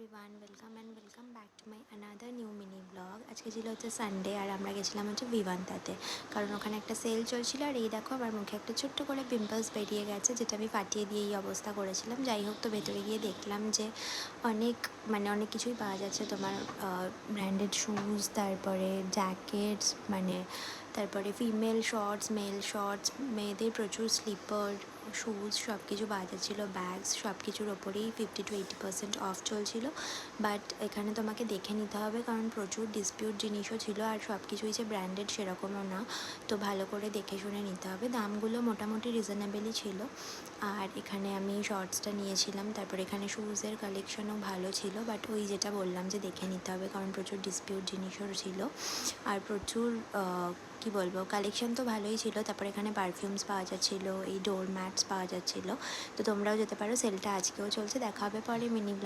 Everyone, welcome back to my another new mini blog. আজকে ছিল হচ্ছে সানডে আর আমরা গেছিলাম হচ্ছে ভিভান্তাতে, কারণ ওখানে একটা সেল চলছিল। আর এই দেখো আমার মুখে একটা ছোট্ট করে পিম্পলস বেরিয়ে গেছে, যেটা আমি ফাটিয়ে দিয়ে এই অবস্থা করেছিলাম। যাই হোক, তো ভেতরে গিয়ে দেখলাম যে অনেক কিছুই পাওয়া যাচ্ছে। তোমার ব্র্যান্ডেড শুজ, তারপরে জ্যাকেটস, তারপরে ফিমেল শর্টস, মেল শর্টস, মেয়েদের প্রচুর স্লিপার, শুজ সব কিছু পাওয়া যাচ্ছিলো। ব্যাগস সব কিছুর ওপরেই 50-80% অফ চলছিল। বাট এখানে তোমাকে দেখে নিতে হবে, কারণ প্রচুর ডিসপিউট জিনিসও ছিল, আর সব কিছুই যে ব্র্যান্ডেড সেরকমও না। তো ভালো করে দেখে শুনে নিতে হবে। দামগুলো মোটামুটি রিজনেবলই ছিল। আর এখানে আমি শর্টসটা নিয়েছিলাম। তারপর এখানে শুজের কালেকশনও ভালো ছিল, বাট ওই যেটা বললাম যে দেখে নিতে হবে, কারণ প্রচুর ডিসপিউট জিনিসও ছিল। আর প্রচুর কি বলবো, কালেকশন তো ভালোই ছিল। তারপর এখানে পারফিউমস পাওয়া যাচ্ছিলো, এই ডোর ম্যাটস পাওয়া যাচ্ছিলো। তো তোমরাও যেতে পারো, সেলটা আজকেও চলছে। দেখা হবে পরে মিনি ব্লগ।